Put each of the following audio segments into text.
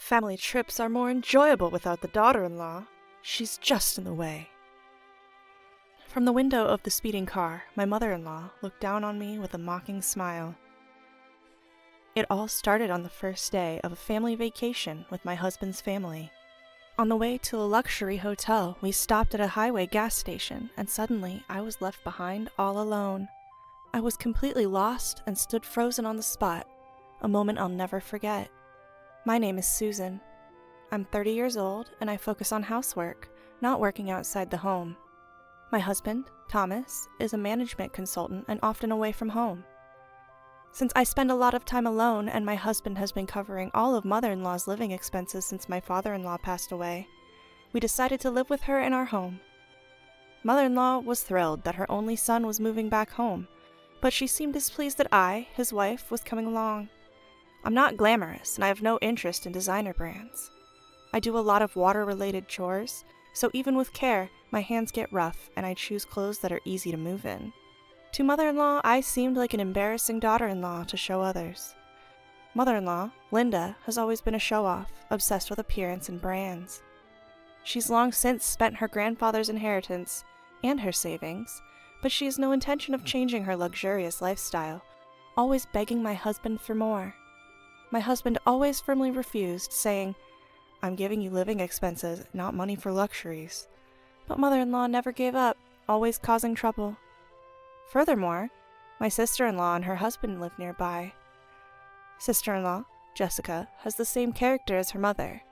Family trips are more enjoyable without the daughter-in-law. She's just in the way. From the window of the speeding car, my mother-in-law looked down on me with a mocking smile. It all started on the first day of a family vacation with my husband's family. On the way to a luxury hotel, we stopped at a highway gas station, and suddenly I was left behind all alone. I was completely lost and stood frozen on the spot, a moment I'll never forget. My name is Susan. I'm 30 years old, and I focus on housework, not working outside the home. My husband, Thomas, is a management consultant and often away from home. Since I spend a lot of time alone and my husband has been covering all of mother-in-law's living expenses since my father-in-law passed away, we decided to live with her in our home. Mother-in-law was thrilled that her only son was moving back home, but she seemed displeased that I, his wife, was coming along. I'm not glamorous, and I have no interest in designer brands. I do a lot of water-related chores, so even with care, my hands get rough, and I choose clothes that are easy to move in. To mother-in-law, I seemed like an embarrassing daughter-in-law to show others. Mother-in-law, Linda, has always been a show-off, obsessed with appearance and brands. She's long since spent her grandfather's inheritance and her savings, but she has no intention of changing her luxurious lifestyle, always begging my husband for more. My husband always firmly refused, saying, "I'm giving you living expenses, not money for luxuries." But mother-in-law never gave up, always causing trouble. Furthermore, my sister-in-law and her husband live nearby. Sister-in-law, Jessica, has the same character as her mother,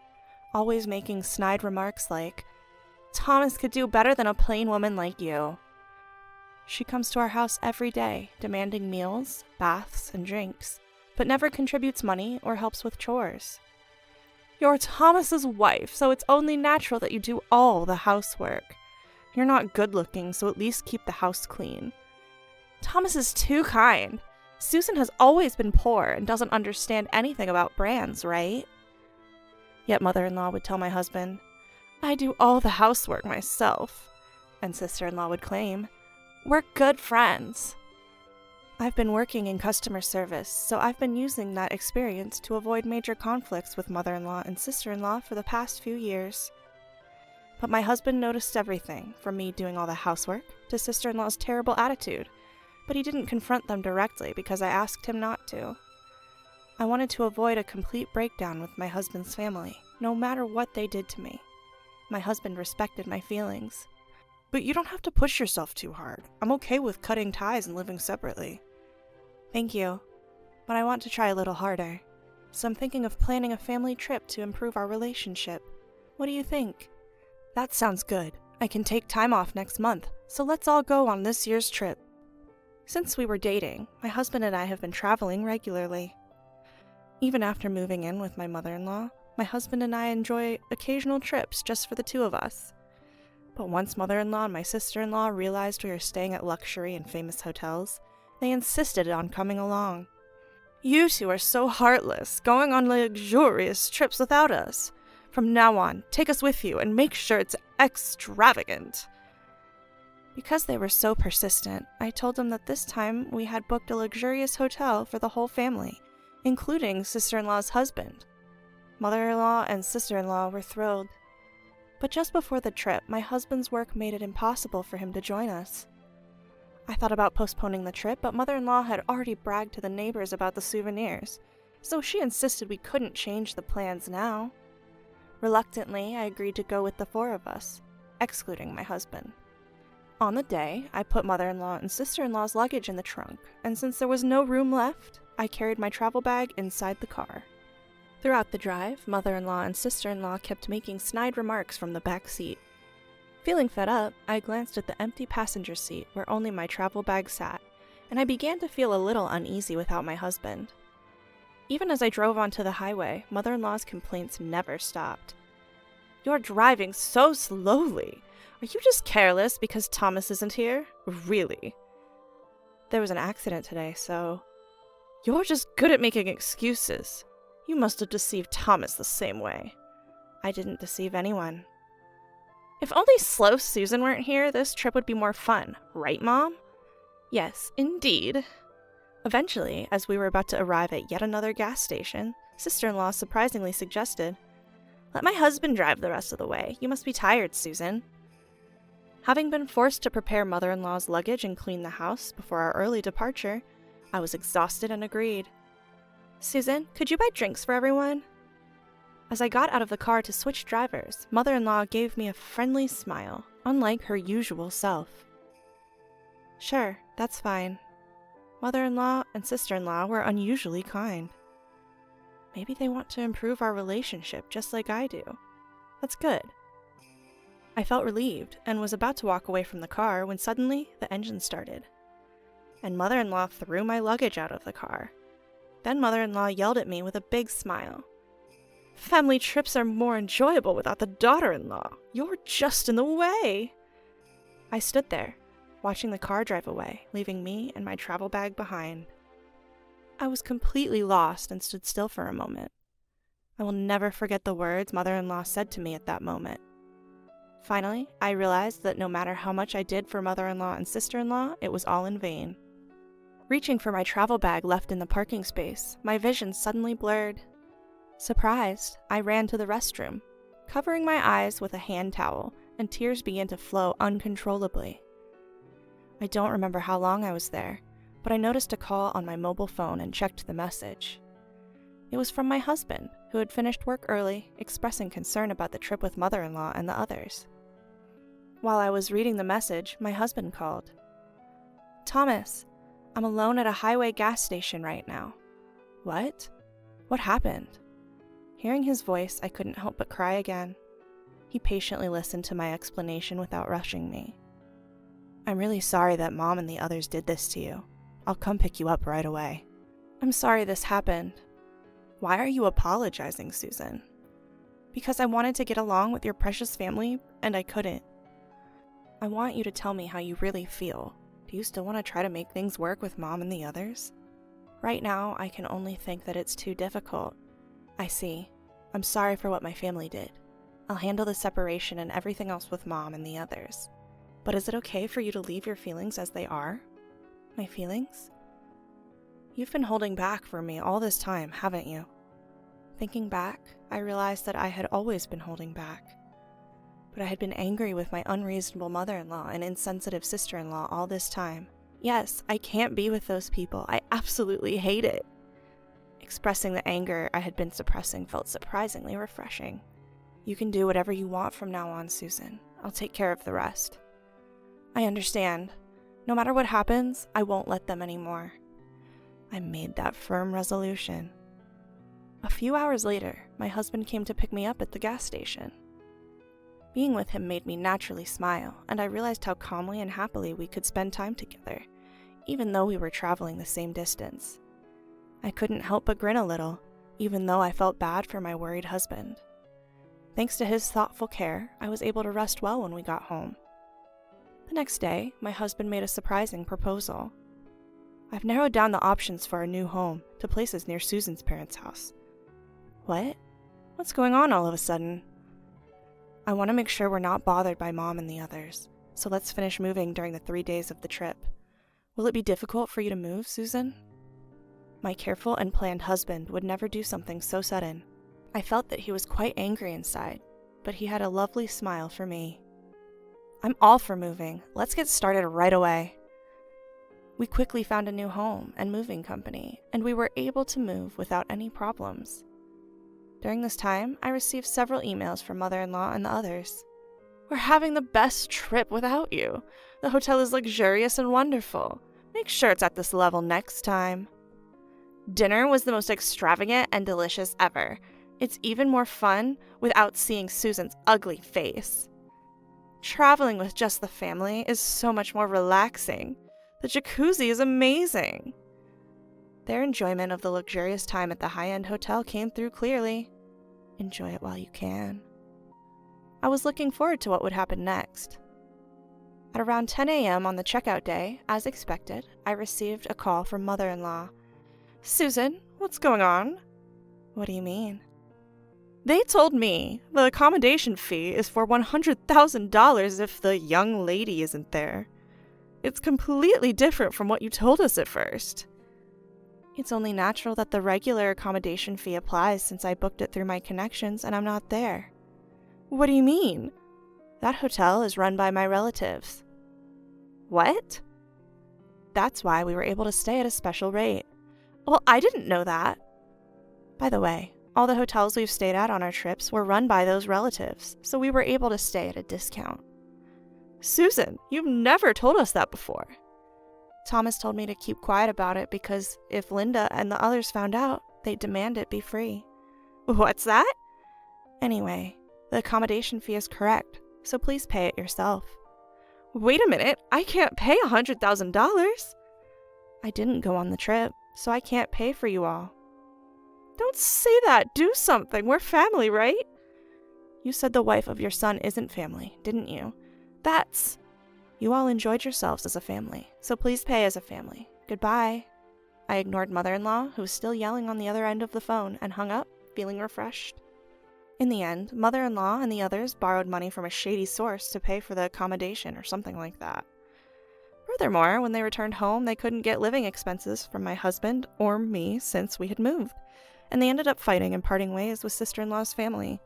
always making snide remarks like, "Thomas could do better than a plain woman like you." She comes to our house every day, demanding meals, baths, and drinks, but never contributes money or helps with chores. "You're Thomas's wife, so it's only natural that you do all the housework. You're not good-looking, so at least keep the house clean. Thomas is too kind. Susan has always been poor and doesn't understand anything about brands, right?" Yet mother-in-law would tell my husband, "I do all the housework myself." And sister-in-law would claim, "We're good friends." I've been working in customer service, so I've been using that experience to avoid major conflicts with mother-in-law and sister-in-law for the past few years. But my husband noticed everything, from me doing all the housework to sister-in-law's terrible attitude, but he didn't confront them directly because I asked him not to. I wanted to avoid a complete breakdown with my husband's family, no matter what they did to me. My husband respected my feelings. "But you don't have to push yourself too hard. I'm okay with cutting ties and living separately." "Thank you, but I want to try a little harder. So I'm thinking of planning a family trip to improve our relationship. What do you think?" "That sounds good. I can take time off next month, so let's all go on this year's trip." Since we were dating, my husband and I have been traveling regularly. Even after moving in with my mother-in-law, my husband and I enjoy occasional trips just for the two of us. But once mother-in-law and my sister-in-law realized we were staying at luxury and famous hotels, they insisted on coming along. "You two are so heartless, going on luxurious trips without us. From now on, take us with you and make sure it's extravagant." Because they were so persistent, I told them that this time we had booked a luxurious hotel for the whole family, including sister-in-law's husband. Mother-in-law and sister-in-law were thrilled. But just before the trip, my husband's work made it impossible for him to join us. I thought about postponing the trip, but mother-in-law had already bragged to the neighbors about the souvenirs, so she insisted we couldn't change the plans now. Reluctantly, I agreed to go with the four of us, excluding my husband. On the day, I put mother-in-law and sister-in-law's luggage in the trunk, and since there was no room left, I carried my travel bag inside the car. Throughout the drive, mother-in-law and sister-in-law kept making snide remarks from the back seat. Feeling fed up, I glanced at the empty passenger seat where only my travel bag sat, and I began to feel a little uneasy without my husband. Even as I drove onto the highway, mother-in-law's complaints never stopped. "You're driving so slowly. Are you just careless because Thomas isn't here? Really? There was an accident today, so..." "You're just good at making excuses. You must have deceived Thomas the same way." "I didn't deceive anyone." "If only slow Susan weren't here, this trip would be more fun, right, Mom?" "Yes, indeed." Eventually, as we were about to arrive at yet another gas station, Sister-in-law surprisingly suggested, "Let my husband drive the rest of the way. You must be tired, Susan." Having been forced to prepare mother-in-law's luggage and clean the house before our early departure, I was exhausted and agreed. "Susan, could you buy drinks for everyone?" As I got out of the car to switch drivers, mother-in-law gave me a friendly smile, unlike her usual self. "Sure, that's fine." Mother-in-law and sister-in-law were unusually kind. Maybe they want to improve our relationship just like I do. That's good. I felt relieved and was about to walk away from the car when suddenly the engine started. And mother-in-law threw my luggage out of the car. Then mother-in-law yelled at me with a big smile. "Family trips are more enjoyable without the daughter-in-law. You're just in the way." I stood there, watching the car drive away, leaving me and my travel bag behind. I was completely lost and stood still for a moment. I will never forget the words mother-in-law said to me at that moment. Finally, I realized that no matter how much I did for mother-in-law and sister-in-law, it was all in vain. Reaching for my travel bag left in the parking space, my vision suddenly blurred. Surprised, I ran to the restroom, covering my eyes with a hand towel, and tears began to flow uncontrollably. I don't remember how long I was there, but I noticed a call on my mobile phone and checked the message. It was from my husband, who had finished work early, expressing concern about the trip with mother-in-law and the others. While I was reading the message, my husband called. "Thomas, I'm alone at a highway gas station right now." "What? What happened?" Hearing his voice, I couldn't help but cry again. He patiently listened to my explanation without rushing me. "I'm really sorry that Mom and the others did this to you. I'll come pick you up right away." "I'm sorry this happened." "Why are you apologizing, Susan?" "Because I wanted to get along with your precious family, and I couldn't." "I want you to tell me how you really feel. Do you still want to try to make things work with Mom and the others?" "Right now, I can only think that it's too difficult." "I see. I'm sorry for what my family did. I'll handle the separation and everything else with Mom and the others. But is it okay for you to leave your feelings as they are?" "My feelings?" "You've been holding back from me all this time, haven't you?" Thinking back, I realized that I had always been holding back. But I had been angry with my unreasonable mother-in-law and insensitive sister-in-law all this time. Yes, I can't be with those people. I absolutely hate it. Expressing the anger I had been suppressing felt surprisingly refreshing. "You can do whatever you want from now on, Susan. I'll take care of the rest." "I understand. No matter what happens, I won't let them anymore." I made that firm resolution. A few hours later, my husband came to pick me up at the gas station. Being with him made me naturally smile, and I realized how calmly and happily we could spend time together, even though we were traveling the same distance. I couldn't help but grin a little, even though I felt bad for my worried husband. Thanks to his thoughtful care, I was able to rest well when we got home. The next day, my husband made a surprising proposal. "I've narrowed down the options for our new home to places near Susan's parents' house." "What? What's going on all of a sudden?" "I want to make sure we're not bothered by Mom and the others, so let's finish moving during the 3 days of the trip. Will it be difficult for you to move, Susan?" My careful and planned husband would never do something so sudden. I felt that he was quite angry inside, but he had a lovely smile for me. "I'm all for moving. Let's get started right away." We quickly found a new home and moving company, and we were able to move without any problems. During this time, I received several emails from mother-in-law and the others. "We're having the best trip without you. The hotel is luxurious and wonderful. Make sure it's at this level next time. Dinner was the most extravagant and delicious ever. It's even more fun without seeing Susan's ugly face. Traveling with just the family is so much more relaxing. The jacuzzi is amazing." Their enjoyment of the luxurious time at the high-end hotel came through clearly. Enjoy it while you can. I was looking forward to what would happen next. At around 10 a.m. on the checkout day, as expected, I received a call from mother-in-law. "Susan, what's going on?" "What do you mean?" "They told me the accommodation fee is for $100,000 if the young lady isn't there. It's completely different from what you told us at first." It's only natural that the regular accommodation fee applies since I booked it through my connections and I'm not there. What do you mean? That hotel is run by my relatives. What? That's why we were able to stay at a special rate. Well, I didn't know that. By the way, all the hotels we've stayed at on our trips were run by those relatives, so we were able to stay at a discount. Susan, you've never told us that before. Thomas told me to keep quiet about it because if Linda and the others found out, they'd demand it be free. What's that? Anyway, the accommodation fee is correct, so please pay it yourself. Wait a minute, I can't pay $100,000. I didn't go on the trip, so I can't pay for you all. Don't say that, do something, we're family, right? You said the wife of your son isn't family, didn't you? You all enjoyed yourselves as a family, so please pay as a family. Goodbye. I ignored mother-in-law, who was still yelling on the other end of the phone, and hung up, feeling refreshed. In the end, mother-in-law and the others borrowed money from a shady source to pay for the accommodation or something like that. Furthermore, when they returned home, they couldn't get living expenses from my husband or me since we had moved, and they ended up fighting and parting ways with sister-in-law's family.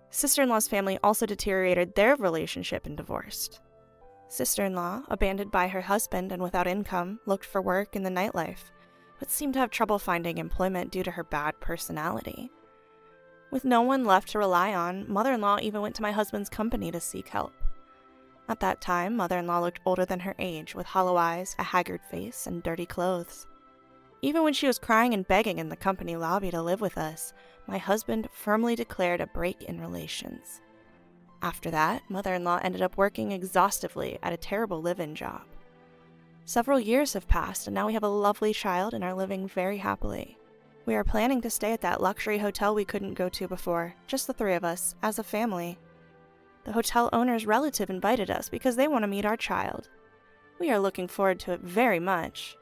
Sister-in-law's family also deteriorated their relationship and divorced. Sister-in-law, abandoned by her husband and without income, looked for work in the nightlife, but seemed to have trouble finding employment due to her bad personality. With no one left to rely on, mother-in-law even went to my husband's company to seek help. At that time, mother-in-law looked older than her age, with hollow eyes, a haggard face, and dirty clothes. Even when she was crying and begging in the company lobby to live with us, my husband firmly declared a break in relations. After that, mother-in-law ended up working exhaustively at a terrible live-in job. Several years have passed, and now we have a lovely child and are living very happily. We are planning to stay at that luxury hotel we couldn't go to before, just the three of us, as a family. The hotel owner's relative invited us because they want to meet our child. We are looking forward to it very much.